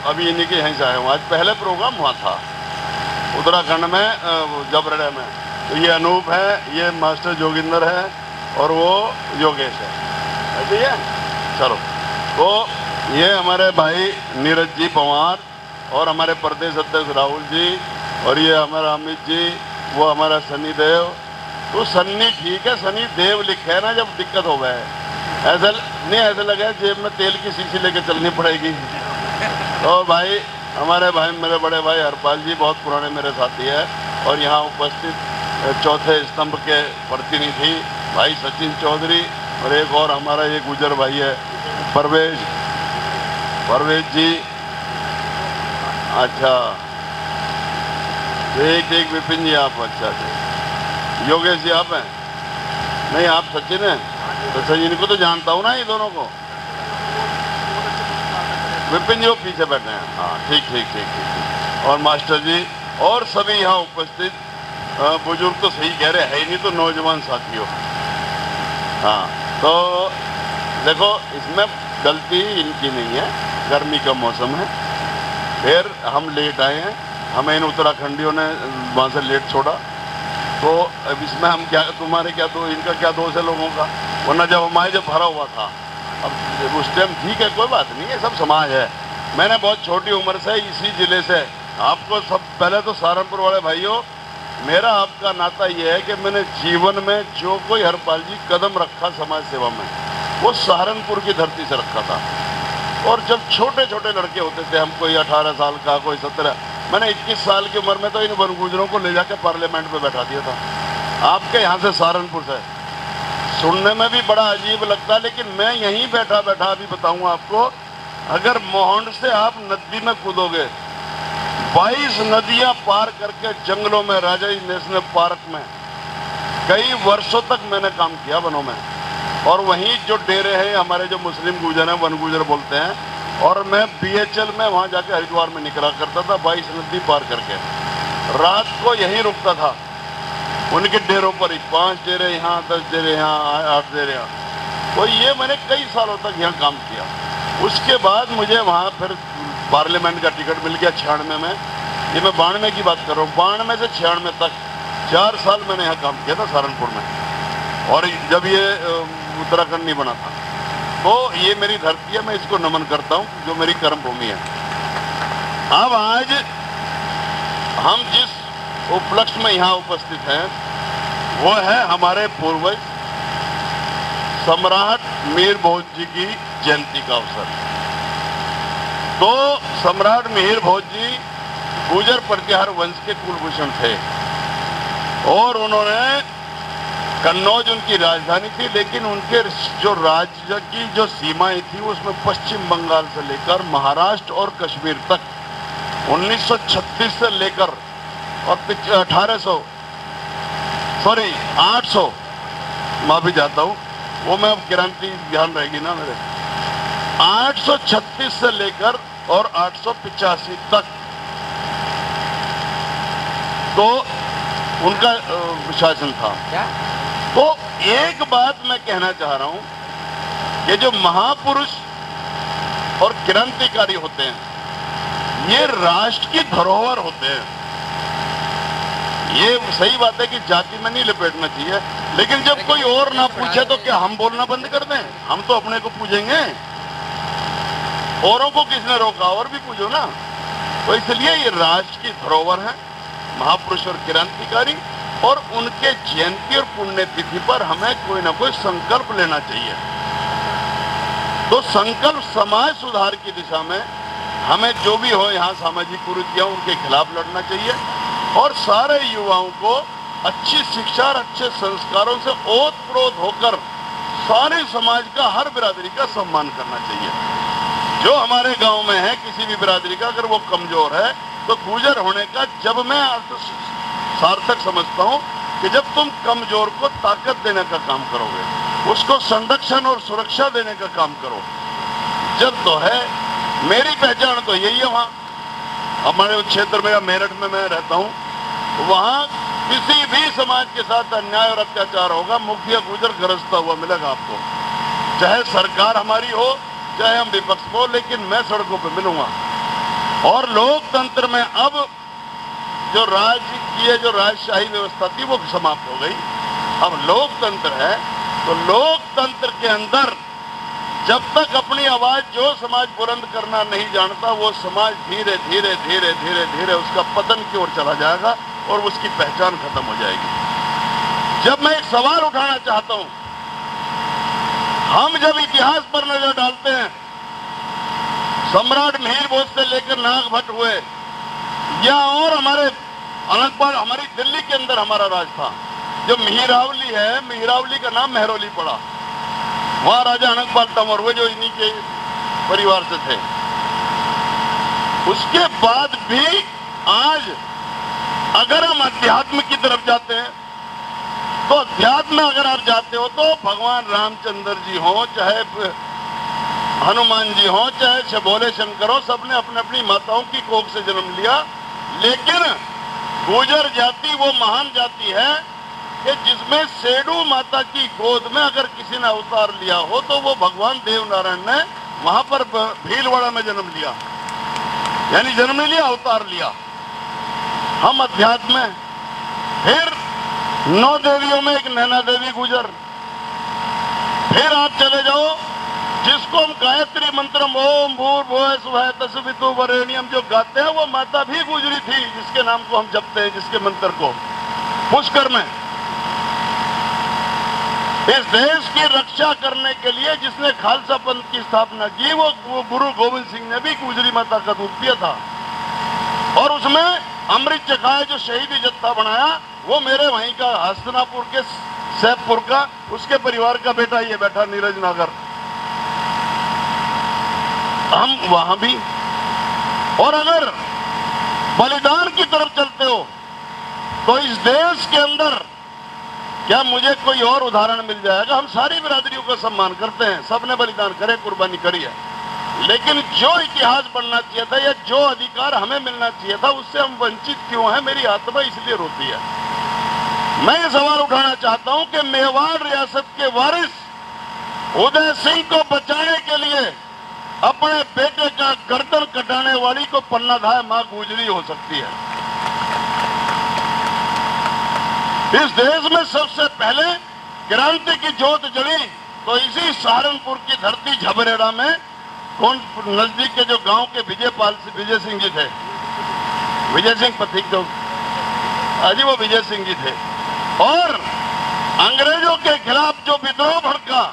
अभी इन्हीं के यहीं से आया हूँ। आज पहले प्रोग्राम हुआ था उत्तराखंड में, जबरड़ा में। तो ये अनूप है, ये मास्टर जोगिंदर है और वो योगेश है, ऐसे ही है। चलो, तो ये हमारे भाई नीरज जी पवार और हमारे प्रदेश अध्यक्ष राहुल जी, और ये हमारा अमित जी, वो हमारा सनी देव। तो सन्नी ठीक है, सनी देव लिखे है ना, जब दिक्कत हो गया है ऐसा नहीं, ऐसा लगा जेब में तेल की शीशी लेके चलनी पड़ेगी। तो भाई हमारे भाई, मेरे बड़े भाई हरपाल जी बहुत पुराने मेरे साथी है, और यहाँ उपस्थित चौथे स्तंभ के प्रतिनिधि भाई सचिन चौधरी, और एक और हमारा ये गुजर भाई है परवेज जी। अच्छा ठीक, विपिन जी आप, अच्छा योगेश जी आप हैं? नहीं, आप सचिन हैं? तो सचिन को तो जानता हूँ ना, ये दोनों को। विपिन जी वो पीछे बैठे हैं, हाँ ठीक। और मास्टर जी और सभी यहाँ उपस्थित बुजुर्ग तो सही कह रहे हैं, नहीं तो नौजवान साथियों। हाँ, तो देखो इसमें गलती इनकी नहीं है, गर्मी का मौसम है, फिर हम लेट आए हैं, हमें इन उत्तराखंडियों ने वहाँ से लेट छोड़ा। तो अब इसमें हम क्या, तुम्हारे क्या दो, इनका क्या दोष है लोगों का? वरना जब हमारे जब भरा हुआ था, अब उस टाइम ठीक है, कोई बात नहीं है, सब समाज है। मैंने बहुत छोटी उम्र से इसी जिले से, आपको सब पहले तो सहारनपुर वाले भाइयों, मेरा आपका नाता ये है कि मैंने जीवन में जो कोई हरपाल जी कदम रखा समाज सेवा में, वो सहारनपुर की धरती से रखा था। और जब छोटे छोटे लड़के होते थे, हम कोई 18 साल का, कोई 17, मैंने 21 साल की उम्र में तो इन वनगुजरों को ले जाकर पार्लियामेंट में बैठा दिया था, आपके यहाँ से सहारनपुर से। सुनने में भी बड़ा अजीब लगता है, लेकिन मैं यहीं बैठा बैठा अभी बताऊंगा आपको, अगर मोहंड से आप नदी में कूदोगे, 22 नदियां पार करके जंगलों में, राजा नेशनल पार्क में कई वर्षों तक मैंने काम किया वनों में। और वहीं जो डेरे हैं हमारे, जो मुस्लिम गुजर हैं, वन गुजर बोलते हैं, और मैं BHL में वहाँ जाके हरिद्वार में निकला करता था, 22 नदी पार करके। रात को यहीं रुकता था उनके डेरों पर ही, 5 डेरे यहाँ, 10 डेरे यहाँ, 8 डेरे यहाँ। तो ये मैंने कई सालों तक यहाँ काम किया। उसके बाद मुझे वहाँ फिर पार्लियामेंट का टिकट मिल गया 96 में। ये मैं 92 की बात कर रहा हूँ, 92 से 96 तक 4 साल मैंने यहाँ काम किया था सहारनपुर में, और जब ये उत्तराखंड नहीं बना था। तो ये मेरी धरती है, मैं इसको नमन करता हूँ, जो मेरी कर्म भूमि है। अब आज हम जिस उपलक्ष्य में यहाँ उपस्थित हैं, वो है हमारे पूर्वज सम्राट मिहिर भोज जी की जयंती का अवसर। तो सम्राट मिहिर भोज जी गुजर प्रतिहार वंश के कुलभूषण थे, और उन्होंने, कन्नौज उनकी राजधानी थी, लेकिन उनके जो राज्य की जो सीमाएं थी, उसमें पश्चिम बंगाल से लेकर महाराष्ट्र और कश्मीर तक 1936 से लेकर और 800, माफी चाहता हूँ, वो मैं अब क्रांति ध्यान रहेगी ना मेरे, 836 से लेकर और 885 तक तो उनका शासन था। तो एक बात मैं कहना चाह रहा हूं, ये जो महापुरुष और क्रांतिकारी होते हैं, ये राष्ट्र की धरोहर होते हैं। ये सही बात है कि जाति में नहीं लपेटना चाहिए, लेकिन जब कोई और ना पूछे तो क्या हम बोलना बंद कर दें? हम तो अपने को पूछेंगे, औरों को किसने रोका? और भी पूछो ना। तो इसलिए ये राष्ट्र की धरोहर है, महापुरुष और क्रांतिकारी, और उनके जयंती और पुण्यतिथि पर हमें कोई ना कोई संकल्प लेना चाहिए। तो संकल्प समाज सुधार की दिशा में हमें जो भी हो, यहाँ सामाजिक कुरीतियां, उनके खिलाफ लड़ना चाहिए, और सारे युवाओं को अच्छी शिक्षा और अच्छे संस्कारों से ओतप्रोत होकर सारे समाज का, हर बिरादरी का सम्मान करना चाहिए। जो हमारे गांव में है किसी भी बिरादरी का, अगर वो कमजोर है, तो गुजर होने का जब मैं अर्थ सार्थक समझता हूं कि जब तुम कमजोर को ताकत देने का काम करोगे, उसको संरक्षण और सुरक्षा देने का काम करो। जब तो है, मेरी पहचान तो यही है। वहाँ हमारे क्षेत्र में या मेरठ में मैं रहता हूँ, वहाँ किसी भी समाज के साथ अन्याय और अत्याचार होगा, मुखिया गुजर गरजता हुआ मिलेगा आपको। चाहे सरकार हमारी हो, चाहे हम विपक्ष हो, लेकिन मैं सड़कों पर मिलूंगा। और लोकतंत्र में अब जो राजकीय जो राजशाही व्यवस्था थी वो समाप्त हो गई। अब लोकतंत्र है, तो लोकतंत्र के अंदर जब तक अपनी आवाज जो समाज बुलंद करना नहीं जानता, वो समाज धीरे धीरे धीरे धीरे धीरे उसका पतन की ओर चला जाएगा और उसकी पहचान खत्म हो जाएगी। जब मैं एक सवाल उठाना चाहता हूं, हम जब इतिहास पर नजर डालते हैं, सम्राट मिहिर भोज से लेकर नागभट्ट हुए, या और हमारे अनंतपाल, हमारी दिल्ली के अंदर हमारा राज था। जो मिहिरावली है, मिहिरावली का नाम मेहरौली पड़ा, वहां राजा अनंतपाल तंवर हुए जो इन्हीं के परिवार से थे। उसके बाद भी आज अगर हम अध्यात्म की तरफ जाते हैं, तो अध्यात्म में अगर आप जाते हो तो भगवान रामचंद्र जी हो, चाहे हनुमान जी हो, चाहे भोले शंकर हो, सबने अपने अपनी माताओं की कोख से जन्म लिया। लेकिन गुर्जर जाति वो महान जाति है कि जिसमें सेडू माता की गोद में अगर किसी ने अवतार लिया हो तो वो भगवान देव नारायण ने वहां पर भीलवाड़ा में जन्म लिया, यानी जन्म लिया, अवतार लिया। हम अध्यात्म में फिर 9 देवियों में एक नैना देवी गुजर, फिर आप चले जाओ जिसको हम गायत्री मंत्रम ओम भूर्भुवः स्वः तत्सवितुर्वरेण्यम जो गाते हैं, वो माता भी गुजरी थी जिसके नाम को हम जपते हैं, जिसके मंत्र को पुष्कर में। इस देश की रक्षा करने के लिए जिसने खालसा पंथ की स्थापना की, वो गुरु गोविंद सिंह ने भी गुजरी माता का दूध पिया था, और उसमें अमृत चखाया जो शहीदी जत्था बनाया, वो मेरे वहीं का हस्तिनापुर के सैफपुर का, उसके परिवार का बेटा ये बैठा नीरज नागर। हम वहां भी, और अगर बलिदान की तरफ चलते हो तो इस देश के अंदर क्या मुझे कोई और उदाहरण मिल जाएगा? हम सारी बिरादरियों का सम्मान करते हैं, सबने बलिदान करे, कुर्बानी करी है, लेकिन जो इतिहास बनना चाहिए था या जो अधिकार हमें मिलना चाहिए था, उससे हम वंचित क्यों हैं? मेरी आत्मा इसलिए रोती है। मैं ये सवाल उठाना चाहता हूं कि मेवाड़ रियासत के वारिस उदय सिंह को बचाने के लिए अपने बेटे का गर्दन कटाने वाली को पन्नाधाय मां गुजरी हो सकती है। इस देश में सबसे पहले क्रांति की जोत जली तो इसी सहारनपुर की धरती झबरेड़ा में, कौन नजदीक के जो गांव के विजय सिंह जी थे, विजय सिंह पथिक जो अजी वो विजय सिंह जी थे, और अंग्रेजों के खिलाफ जो विद्रोह भड़का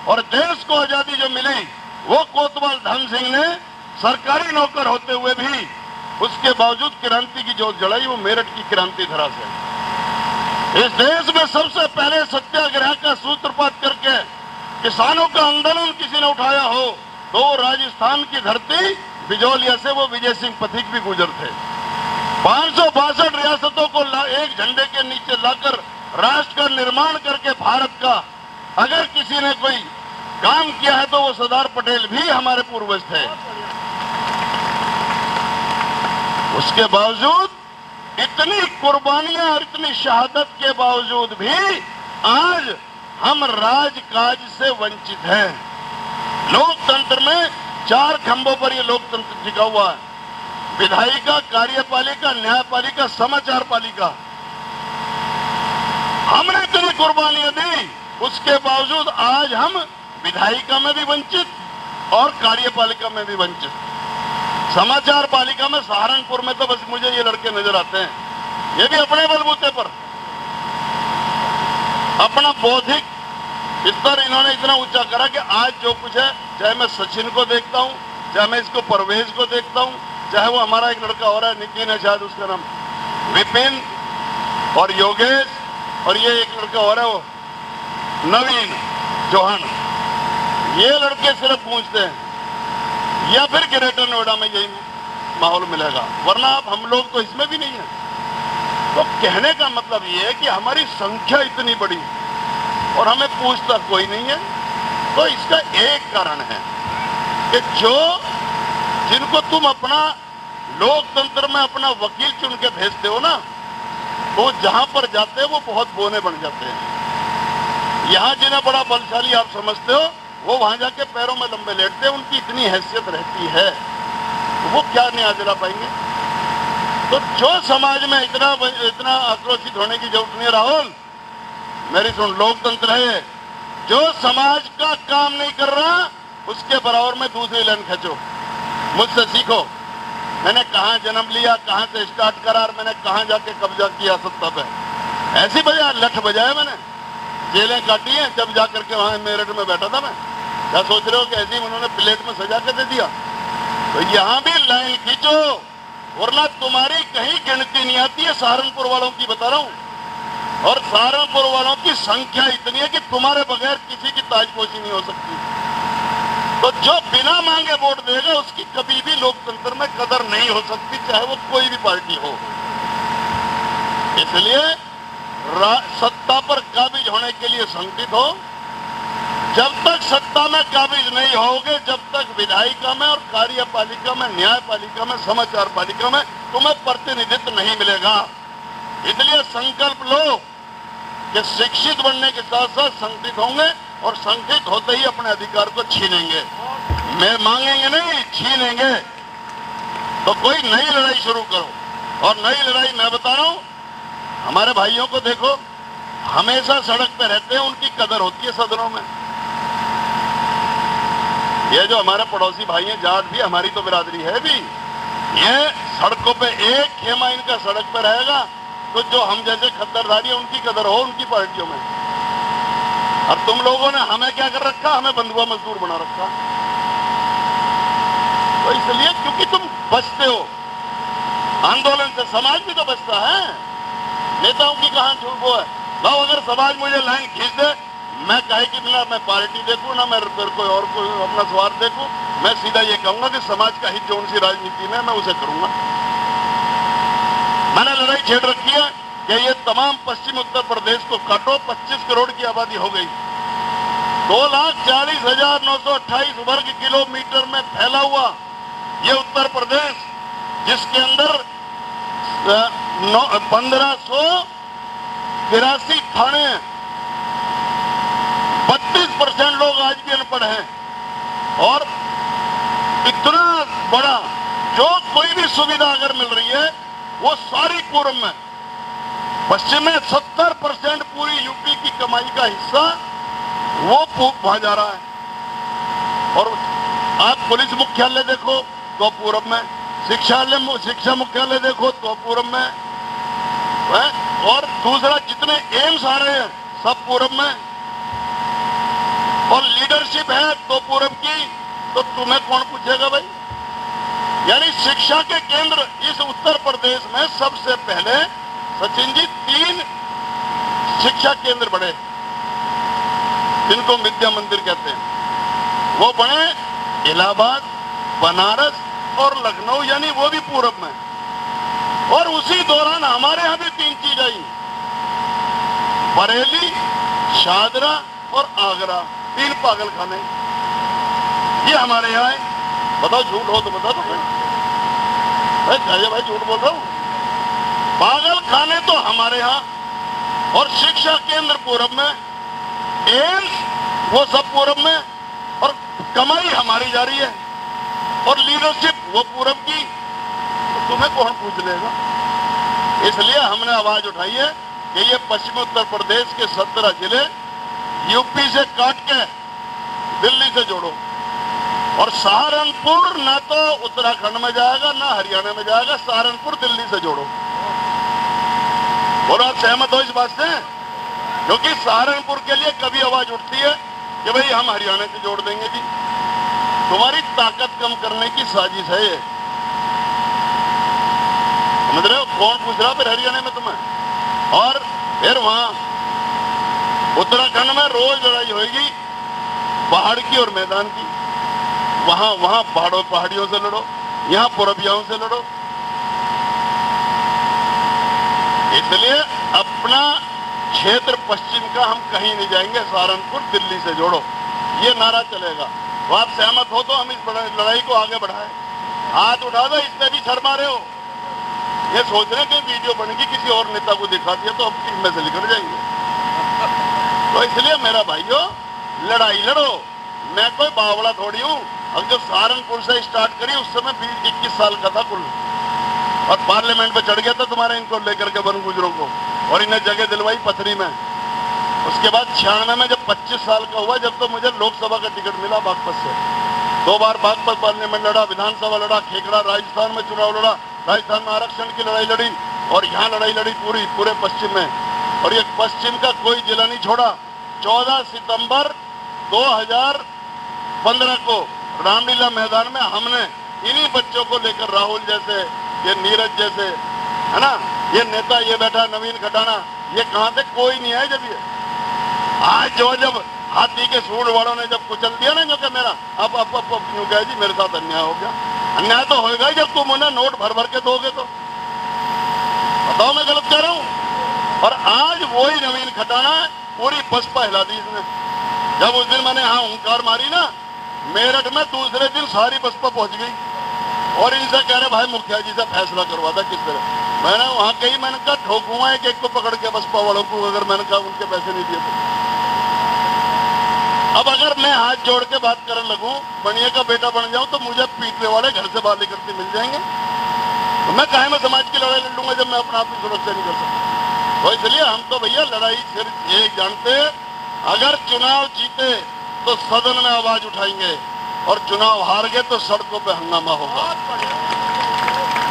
और देश को आजादी जो मिली, वो कोतवाल धन सिंह ने सरकारी नौकर होते हुए भी उसके बावजूद क्रांति की जोत जलाई, वो मेरठ की क्रांति धरा से। इस देश में सबसे पहले सत्याग्रह का सूत्रपात करके किसानों का आंदोलन किसी ने उठाया हो तो वो राजस्थान की धरती बिजौलिया से वो विजय सिंह पथिक भी गुजर थे। 562 रियासतों को एक झंडे के नीचे लाकर राष्ट्र का निर्माण करके भारत का अगर किसी ने कोई काम किया है तो वो सरदार पटेल भी हमारे पूर्वज थे। उसके बावजूद इतनी कुर्बानियां और इतनी शहादत के बावजूद भी आज हम राजकाज से वंचित हैं। लोकतंत्र में 4 खंभों पर ये लोकतंत्र टिका हुआ है, विधायिका, कार्यपालिका, न्यायपालिका, समाचार पालिका। हमने इतनी कुर्बानियां दी, उसके बावजूद आज हम विधायिका में भी वंचित और कार्यपालिका में भी वंचित। समाचार पालिका में सहारनपुर में तो बस मुझे ये लड़के नजर आते हैं, ये भी अपने बलबूते पर अपना बौद्धिक स्तर इन्होंने इतना ऊंचा करा कि आज जो कुछ है, चाहे मैं सचिन को देखता हूं, चाहे मैं इसको परवेज को देखता हूं, चाहे वो हमारा एक लड़का और है, नितिन है शायद उसका नाम, विपिन और योगेश, और ये एक लड़का और है वो नवीन चौहान, ये लड़के सिर्फ पूछते हैं, या फिर ग्रेटर नोएडा में यही माहौल मिलेगा, वरना अब हम लोग तो इसमें भी नहीं है। तो कहने का मतलब ये है कि हमारी संख्या इतनी बड़ी और हमें पूछता कोई नहीं है। तो इसका एक कारण है कि जिनको तुम अपना लोकतंत्र में अपना वकील चुन के भेजते हो ना, तो जहां पर जाते हैं वो बहुत बोने बन जाते हैं। यहाँ जिन्हें बड़ा बलशाली आप समझते हो, वो वहां जाके पैरों में लंबे लेटते हैं, उनकी इतनी हैसियत रहती है। वो क्या न्याय दिला पाएंगे? तो जो समाज में इतना आक्रोशित होने की जरूरत नहीं है। राहुल, मेरी सुन, लोकतंत्र है। जो समाज का काम नहीं कर रहा उसके बराबर में दूसरी लाइन खींचो, मुझसे सीखो। मैंने कहां जन्म लिया, कहां से स्टार्ट करा और मैंने कहां जाके कब्जा किया सत्ता पे। ऐसी बजाय लठ बजाया मैंने, जेलें काटी हैं, जब जाकर के वहां मेरठ में बैठा था मैं। क्या सोच रहे हो कि ऐसे ही उन्होंने प्लेट में सजा के दे दिया? तो यहां भी लाइन खींचो, वरना तुम्हारी कहीं गिनती नहीं आती है। सहारनपुर वालों की बता रहा हूं, और सहारनपुर वालों की संख्या इतनी है कि तुम्हारे बगैर किसी की ताजपोशी नहीं हो सकती। तो जो बिना मांगे वोट देगा उसकी कभी भी लोकतंत्र में कदर नहीं हो सकती, चाहे वो कोई भी पार्टी हो। इसलिए सत्ता पर काबिज होने के लिए संगठित हो। जब तक सत्ता में काबिज नहीं होगे, जब तक विधायिका में और कार्यपालिका में, न्यायपालिका में, समाचार पालिका में तुम्हें प्रतिनिधित्व नहीं मिलेगा। इसलिए संकल्प लो कि शिक्षित बनने के साथ साथ संगठित होंगे, और संगठित होते ही अपने अधिकार को छीनेंगे। मैं मांगेंगे नहीं, छीनेंगे। तो कोई नई लड़ाई शुरू करो। और नई लड़ाई मैं बता रहा हूं, हमारे भाइयों को देखो, हमेशा सड़क पे रहते हैं, उनकी कदर होती है सदनों में। ये जो हमारे पड़ोसी भाई हैं, जाट भी, हमारी तो बिरादरी है भी, ये सड़कों पे एक खेमा इनका सड़क पे रहेगा तो जो हम जैसे खद्दरधारी है उनकी कदर हो उनकी पार्टियों में। और तुम लोगों ने हमें क्या कर रखा? हमें बंधुआ मजदूर बना रखा। तो इसलिए क्योंकि तुम बचते हो आंदोलन से, समाज भी तो बचता है। नेताओं की कहां झूठ वो है? भाव अगर समाज मुझे लाइन खींच दे, मैं कहे कि ना मैं पार्टी देखूं, ना मैं फिर कोई और कोई अपना स्वार्थ देखूं, मैं सीधा ये कहूंगा कि समाज का हित जो उनकी राजनीति में, मैं उसे करूंगा। मैंने लड़ाई छेड़ रखी है कि ये तमाम पश्चिम उत्तर प्रदेश को काटो। 25 करोड़ की आबादी हो गई, 2,40,928 वर्ग किलोमीटर में फैला हुआ ये उत्तर प्रदेश, जिसके अंदर 1583 थाने हैं। 32% लोग आज भी अनपढ़ हैं। और इतना बड़ा जो कोई भी सुविधा अगर मिल रही है वो सारी पूर्व में, पश्चिम में 70% पूरी यूपी की कमाई का हिस्सा वो वहां जा रहा है। और आप पुलिस मुख्यालय देखो तो पूर्व में, शिक्षा मुख्यालय देखो तो पूर्व में, और दूसरा जितने एम्स आ रहे हैं सब पूर्व में, और लीडरशिप है तो पूर्व की। तो तुम्हें कौन पूछेगा भाई? यानी शिक्षा के केंद्र इस उत्तर प्रदेश में सबसे पहले सचिन जी 3 शिक्षा केंद्र बने, जिनको विद्या मंदिर कहते हैं। वो बने इलाहाबाद, बनारस और लखनऊ, यानी वो भी पूरब में। और उसी दौरान हमारे यहां भी 3 चीज आई, बरेली, शादरा और आगरा, 3 पागल खाने ये हमारे यहाँ है। बताओ झूठ हो तो बता दो भाई, भाई झूठ बोल रहा हूं। पागल खाने तो हमारे यहाँ, और शिक्षा केंद्र पूरब में, एम्स वो सब पूरब में, और कमाई हमारी जा रही है, और लीडरशिप वो पूरब की। तो तुम्हें कौन पूछ लेगा? इसलिए हमने आवाज उठाई है कि ये पश्चिमी उत्तर प्रदेश के 17 जिले यूपी से काट के दिल्ली से जोड़ो। और सहारनपुर ना तो उत्तराखंड में जाएगा ना हरियाणा में जाएगा, सहारनपुर दिल्ली से जोड़ो। और आप सहमत हो इस बात से? क्योंकि सहारनपुर के लिए कभी आवाज उठती है कि भाई हम हरियाणा से जोड़ देंगे जी। तुम्हारी ताकत कम करने की साजिश है ये, समझ रहे हो? कौन पूछ रहा फिर हरियाणा में तुम्हें? और फिर वहां उत्तराखंड में रोज लड़ाई होगी पहाड़ की और मैदान की। वहां पहाड़ियों से लड़ो, यहां पूरबियाओं से लड़ो। इसलिए अपना क्षेत्र पश्चिम का हम कहीं नहीं जाएंगे, सहारनपुर दिल्ली से जोड़ो, ये नारा चलेगा। तो आप सहमत हो तो हम इस लड़ाई को आगे बढ़ाएं। हाथ उठा दो, इससे भी शर्मा रहे हो। ये सोच रहे कि वीडियो बनेगी किसी और नेता को दिखा दिया तो हम टीम में से निकल जाएंगे। तो इसलिए मेरा भाइयों, लड़ाई लड़ो। मैं कोई बावड़ा थोड़ी हूं, अब जब सहारनपुर से स्टार्ट करी उस समय 21 साल का था कुल, और पार्लियामेंट पे चढ़ गया था तुम्हारे इनको लेकर के वन गुजरों को, और इन्हें जगह दिलवाई पथरी में। उसके बाद 96 में जब 25 साल का हुआ, जब तो मुझे लोकसभा का टिकट मिला बागपत से, 2 बार बागपत पार्लियामेंट लड़ा, विधानसभा लड़ा, खेखड़ा राजस्थान में चुनाव लड़ा, राजस्थान में आरक्षण की लड़ाई लड़ी, और यहाँ लड़ाई लड़ी पूरे पश्चिम में, और ये पश्चिम का कोई जिला नहीं छोड़ा। 14 सितंबर 2015 को रामलीला मैदान में हमने इन्हीं बच्चों को लेकर, राहुल जैसे, ये नीरज जैसे, है ना, ये नेता, ये बैठा नवीन खटाना, ये कहाँ थे, कोई नहीं है। जब ये आज जब हाथी के सूंड वालों ने जब कुचल दिया ना, जो कि मेरा अब क्यों कहे जी मेरे साथ अन्याय हो गया। अन्याय तो होगा ही जब तुम उन्हें नोट भर भर के दोगे तो, बताओ मैं गलत कह रहा हूं। और आज वही नवीन खटाना पूरी बसपा हिला दी इसने। जब उस दिन मैंने यहाँ हुंकार मारी ना मेरठ में, दूसरे दिन सारी बसपा पहुंच गई, और इनसे कह रहे भाई मुखिया जी से फैसला करवा था किस तरह। मैंने वहां कही, मैंने कहा ठोकूंगा एक को पकड़ के बसपा वालों को, अगर मैंने कहा उनके पैसे नहीं दिए तो। अब अगर मैं हाथ जोड़ के बात करने लगूं, बनिए का बेटा बन जाऊं, तो मुझे पीटने वाले घर से बाहर निकलते मिल जाएंगे। तो मैं काहे में समाज की लड़ाई लड़ लूंगा जब मैं अपना आप की सुरक्षा नहीं कर सकता। तो इसलिए हम तो भैया लड़ाई सिर्फ ये जानते, अगर चुनाव जीते तो सदन में आवाज उठाएंगे, और चुनाव हार गए तो सड़कों पे हंगामा होगा।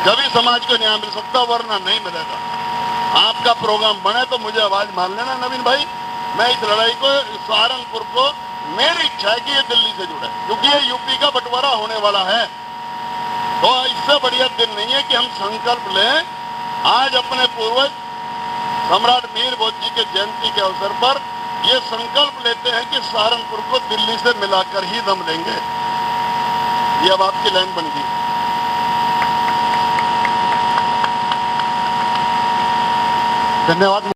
जब ही समाज को न्याय मिल सकता, वरना नहीं मिलेगा। आपका प्रोग्राम बने तो मुझे आवाज मान लेना नवीन भाई। मैं इस लड़ाई को, सहारनपुर को, मेरी इच्छा है कि ये दिल्ली से जुड़े, क्योंकि ये यूपी का बंटवारा होने वाला है। तो इससे बढ़िया दिन नहीं है कि हम संकल्प लें। आज अपने पूर्वज सम्राट मीर भोज जी के जयंती के अवसर पर ये संकल्प लेते हैं कि सहारनपुर को दिल्ली से मिलाकर ही दम लेंगे। ये अब आपकी लाइन बन गई। धन्यवाद।